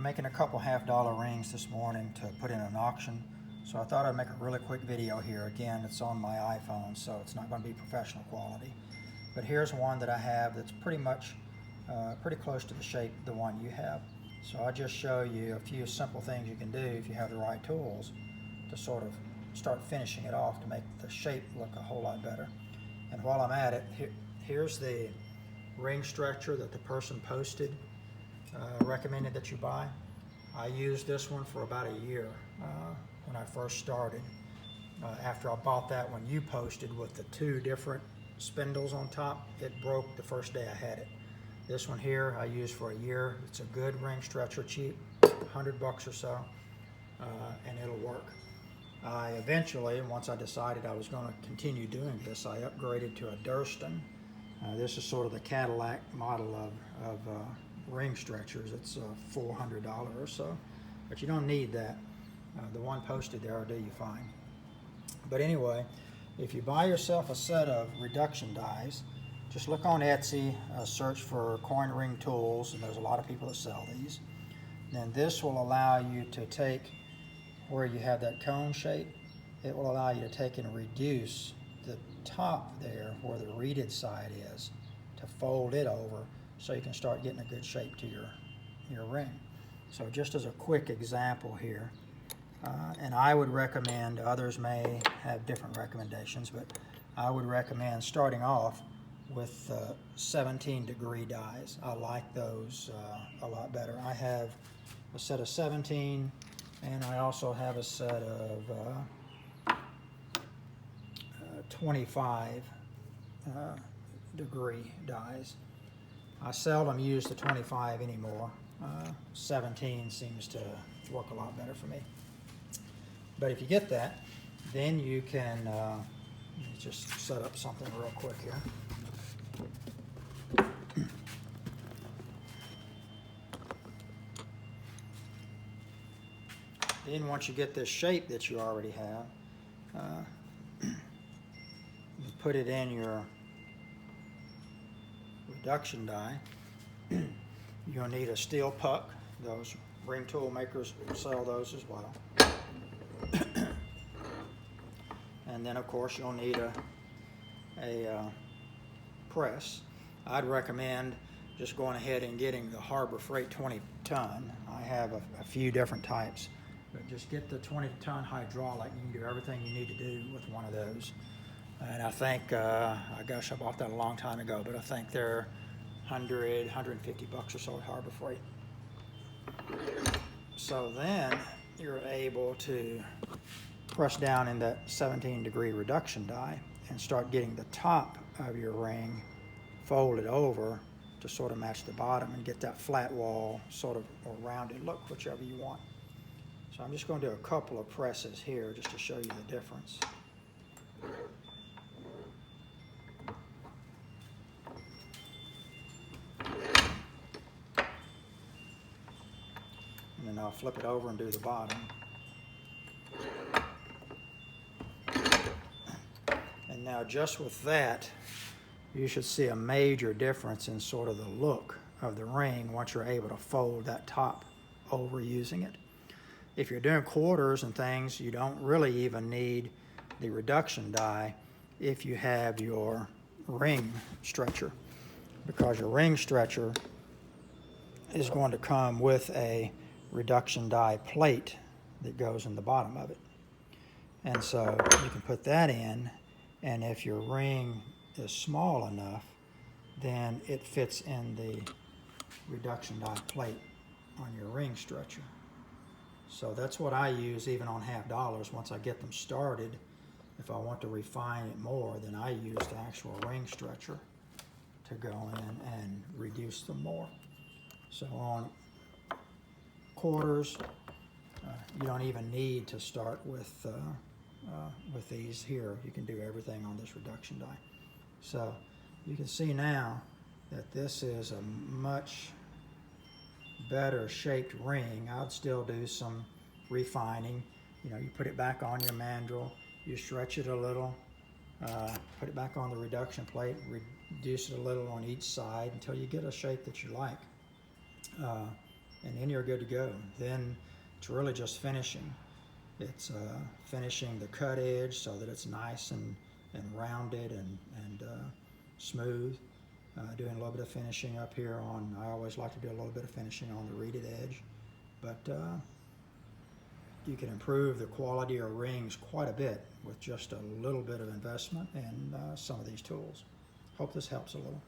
I'm making a couple $half-dollar rings this morning to put in an auction, so I thought I'd make a really quick video here. Again, it's on my iPhone, so it's not going to be professional quality. But here's one that I have that's pretty much pretty close to the shape of the one you have. So I'll just show you a few simple things you can do if you have the right tools to sort of start finishing it off to make the shape look a whole lot better. And while I'm at it, here's the ring stretcher that the person posted, recommended that you buy. I used this one for about a year when I first started. After I bought that one you posted with the two different spindles on top, it broke the first day I had it. This one here I used for a year. It's a good ring stretcher, cheap, $100 or so, and it'll work. I eventually, once I decided I was going to continue doing this, I upgraded to a Durston. This is sort of the Cadillac model of ring stretchers. It's $400 or so, but you don't need that. The one posted there will do you fine. But anyway, if you buy yourself a set of reduction dies, just look on Etsy, search for coin ring tools, and there's a lot of people that sell these. Then this will allow you to take where you have that cone shape, it will allow you to take and reduce the top there where the reeded side is, to fold it over so you can start getting a good shape to your ring. So just as a quick example here, and I would recommend, others may have different recommendations, but I would recommend starting off with 17-degree dies. I like those a lot better. I have a set of 17, and I also have a set of 25 degree dies. I seldom use the 25 anymore. 17 seems to work a lot better for me. But if you get that, then you can just set up something real quick here. Then once you get this shape that you already have, you put it in your reduction die. You'll need a steel puck. Those ring tool makers sell those as well. And then of course you'll need a press. I'd recommend just going ahead and getting the Harbor Freight 20-ton. I have a few different types, but just get the 20-ton hydraulic. You can do everything you need to do with one of those. And I think, gosh, I bought that a long time ago, but I think they're $100, $150 or so at Harbor Freight. So then you're able to press down in that 17-degree reduction die and start getting the top of your ring folded over to sort of match the bottom and get that flat wall sort of or rounded look, whichever you want. So I'm just going to do a couple of presses here just to show you the difference. And then I'll flip it over and do the bottom. And now just with that, you should see a major difference in sort of the look of the ring once you're able to fold that top over using it. If you're doing quarters and things, you don't really even need the reduction die if you have your ring stretcher, because your ring stretcher is going to come with a reduction die plate that goes in the bottom of it. And so you can put that in, and if your ring is small enough, then it fits in the reduction die plate on your ring stretcher. So that's what I use even on $half. Once I get them started, if I want to refine it more, then I use the actual ring stretcher to go in and reduce them more. So on quarters, you don't even need to start with these here. You can do everything on this reduction die. So you can see now that this is a much better shaped ring. I'd still do some refining. You know, you put it back on your mandrel, you stretch it a little, put it back on the reduction plate, reduce it a little on each side until you get a shape that you like. and then you're good to go. Then it's really just finishing. It's finishing the cut edge so that it's nice and rounded and smooth. Doing a little bit of finishing up here on, I always like to do a little bit of finishing on the reeded edge, but you can improve the quality of rings quite a bit with just a little bit of investment in some of these tools. Hope this helps a little.